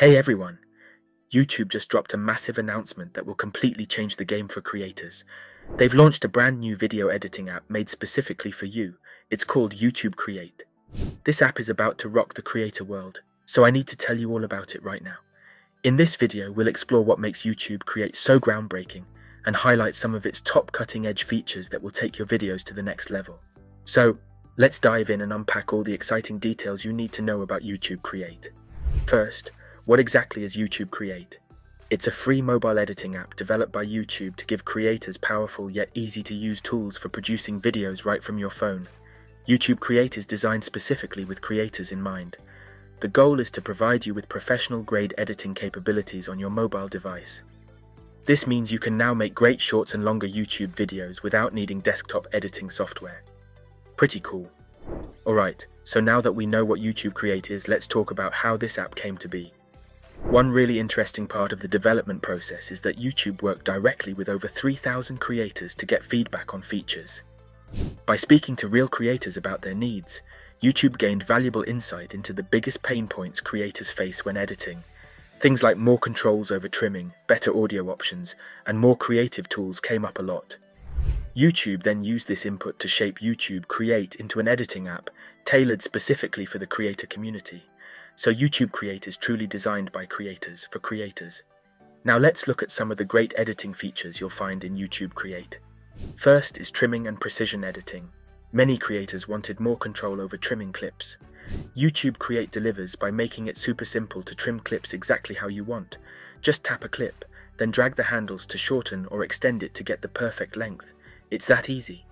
Hey everyone! YouTube just dropped a massive announcement that will completely change the game for creators. They've launched a brand new video editing app made specifically for you. It's called YouTube Create. This app is about to rock the creator world, so I need to tell you all about it right now. In this video, we'll explore what makes YouTube Create so groundbreaking and highlight some of its top cutting-edge features that will take your videos to the next level. So, let's dive in and unpack all the exciting details you need to know about YouTube Create. First, what exactly is YouTube Create? It's a free mobile editing app developed by YouTube to give creators powerful yet easy-to-use tools for producing videos right from your phone. YouTube Create is designed specifically with creators in mind. The goal is to provide you with professional-grade editing capabilities on your mobile device. This means you can now make great shorts and longer YouTube videos without needing desktop editing software. Pretty cool. Alright, so now that we know what YouTube Create is, let's talk about how this app came to be. One really interesting part of the development process is that YouTube worked directly with over 3,000 creators to get feedback on features. By speaking to real creators about their needs, YouTube gained valuable insight into the biggest pain points creators face when editing. Things like more controls over trimming, better audio options, and more creative tools came up a lot. YouTube then used this input to shape YouTube Create into an editing app tailored specifically for the creator community. So YouTube Create is truly designed by creators for creators. Now let's look at some of the great editing features you'll find in YouTube Create. First is trimming and precision editing. Many creators wanted more control over trimming clips. YouTube Create delivers by making it super simple to trim clips exactly how you want. Just tap a clip, then drag the handles to shorten or extend it to get the perfect length. It's that easy.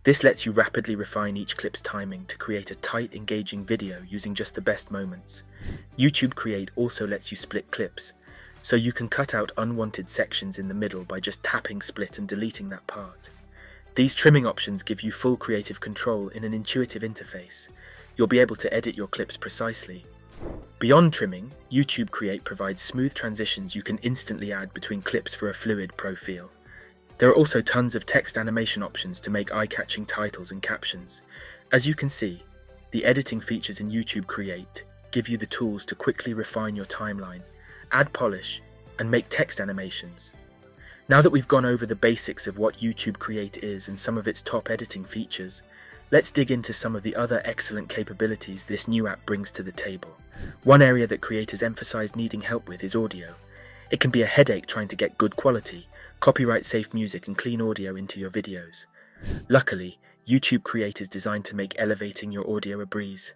This lets you rapidly refine each clip's timing to create a tight, engaging video using just the best moments. YouTube Create also lets you split clips, so you can cut out unwanted sections in the middle by just tapping split and deleting that part. These trimming options give you full creative control in an intuitive interface. You'll be able to edit your clips precisely. Beyond trimming, YouTube Create provides smooth transitions you can instantly add between clips for a fluid pro feel. There are also tons of text animation options to make eye-catching titles and captions. As you can see, the editing features in YouTube Create give you the tools to quickly refine your timeline, add polish, and make text animations. Now that we've gone over the basics of what YouTube Create is and some of its top editing features, let's dig into some of the other excellent capabilities this new app brings to the table. One area that creators emphasize needing help with is audio. It can be a headache trying to get good quality, copyright-safe music and clean audio into your videos. Luckily, YouTube Create is designed to make elevating your audio a breeze.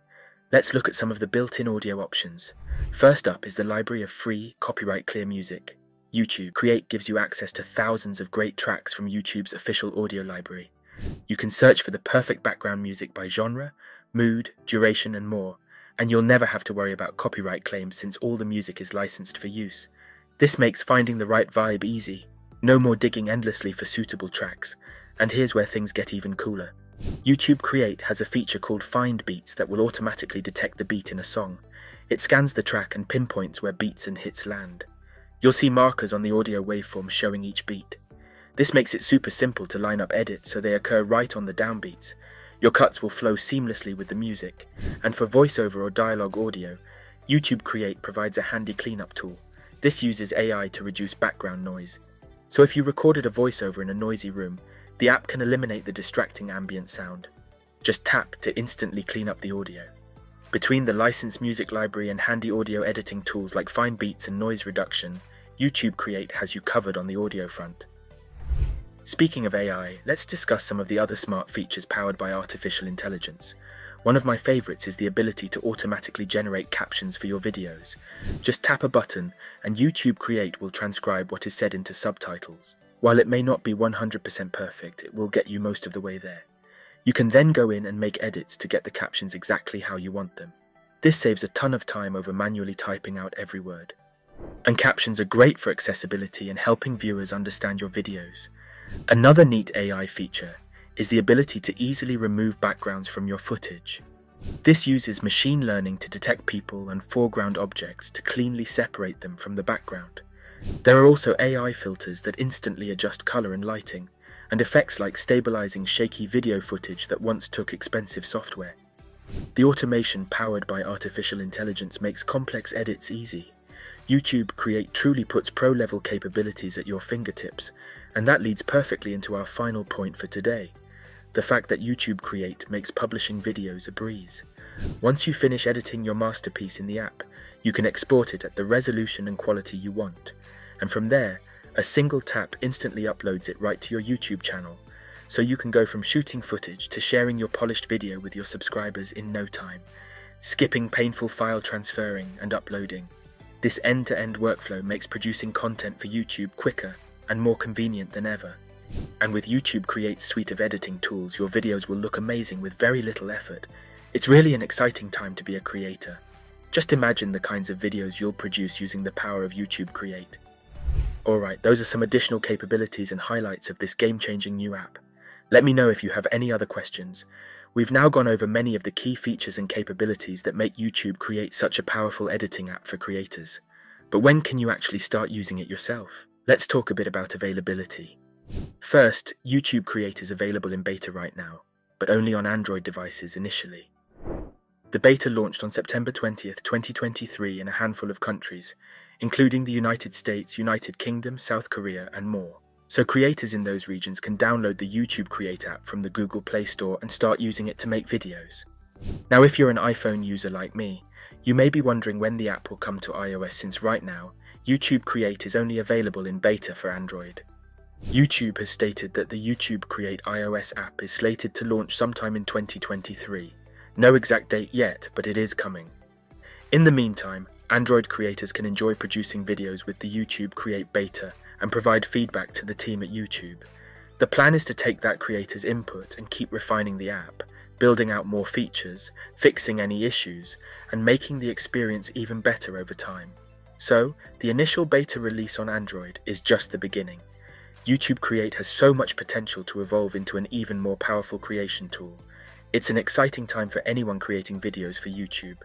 Let's look at some of the built-in audio options. First up is the library of free, copyright-clear music. YouTube Create gives you access to thousands of great tracks from YouTube's official audio library. You can search for the perfect background music by genre, mood, duration, and more, and you'll never have to worry about copyright claims since all the music is licensed for use. This makes finding the right vibe easy. No more digging endlessly for suitable tracks. And here's where things get even cooler. YouTube Create has a feature called Find Beats that will automatically detect the beat in a song. It scans the track and pinpoints where beats and hits land. You'll see markers on the audio waveform showing each beat. This makes it super simple to line up edits so they occur right on the downbeats. Your cuts will flow seamlessly with the music. And for voiceover or dialogue audio, YouTube Create provides a handy cleanup tool. This uses AI to reduce background noise. So if you recorded a voiceover in a noisy room, the app can eliminate the distracting ambient sound. Just tap to instantly clean up the audio. Between the licensed music library and handy audio editing tools like Find Beats and noise reduction, YouTube Create has you covered on the audio front. Speaking of AI, let's discuss some of the other smart features powered by artificial intelligence. One of my favorites is the ability to automatically generate captions for your videos. Just tap a button and YouTube Create will transcribe what is said into subtitles. While it may not be 100% perfect, it will get you most of the way there. You can then go in and make edits to get the captions exactly how you want them. This saves a ton of time over manually typing out every word. And captions are great for accessibility and helping viewers understand your videos. Another neat AI feature is the ability to easily remove backgrounds from your footage. This uses machine learning to detect people and foreground objects to cleanly separate them from the background. There are also AI filters that instantly adjust color and lighting, and effects like stabilizing shaky video footage that once took expensive software. The automation powered by artificial intelligence makes complex edits easy. YouTube Create truly puts pro-level capabilities at your fingertips, and that leads perfectly into our final point for today. The fact that YouTube Create makes publishing videos a breeze. Once you finish editing your masterpiece in the app, you can export it at the resolution and quality you want. And from there, a single tap instantly uploads it right to your YouTube channel. So you can go from shooting footage to sharing your polished video with your subscribers in no time, skipping painful file transferring and uploading. This end-to-end workflow makes producing content for YouTube quicker and more convenient than ever. And with YouTube Create's suite of editing tools, your videos will look amazing with very little effort. It's really an exciting time to be a creator. Just imagine the kinds of videos you'll produce using the power of YouTube Create. Alright, those are some additional capabilities and highlights of this game-changing new app. Let me know if you have any other questions. We've now gone over many of the key features and capabilities that make YouTube Create such a powerful editing app for creators. But when can you actually start using it yourself? Let's talk a bit about availability. First, YouTube Create is available in beta right now, but only on Android devices initially. The beta launched on September 20th, 2023 in a handful of countries, including the United States, United Kingdom, South Korea, and more. So creators in those regions can download the YouTube Create app from the Google Play Store and start using it to make videos. Now, if you're an iPhone user like me, you may be wondering when the app will come to iOS, since right now, YouTube Create is only available in beta for Android. YouTube has stated that the YouTube Create iOS app is slated to launch sometime in 2023. No exact date yet, but it is coming. In the meantime, Android creators can enjoy producing videos with the YouTube Create beta and provide feedback to the team at YouTube. The plan is to take that creator's input and keep refining the app, building out more features, fixing any issues, and making the experience even better over time. So, the initial beta release on Android is just the beginning. YouTube Create has so much potential to evolve into an even more powerful creation tool. It's an exciting time for anyone creating videos for YouTube.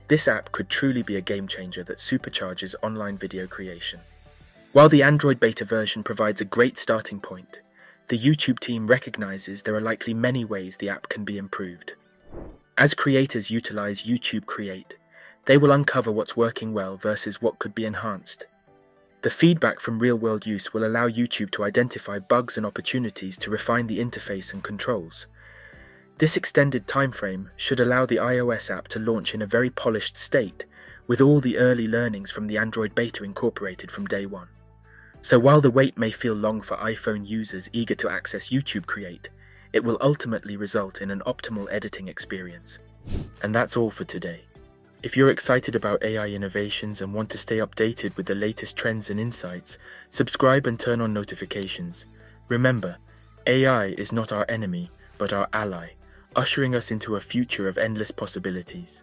This app could truly be a game changer that supercharges online video creation. While the Android beta version provides a great starting point, the YouTube team recognizes there are likely many ways the app can be improved. As creators utilize YouTube Create, they will uncover what's working well versus what could be enhanced. The feedback from real-world use will allow YouTube to identify bugs and opportunities to refine the interface and controls. This extended timeframe should allow the iOS app to launch in a very polished state, with all the early learnings from the Android beta incorporated from day one. So while the wait may feel long for iPhone users eager to access YouTube Create, it will ultimately result in an optimal editing experience. And that's all for today. If you're excited about AI innovations and want to stay updated with the latest trends and insights, subscribe and turn on notifications. Remember, AI is not our enemy, but our ally, ushering us into a future of endless possibilities.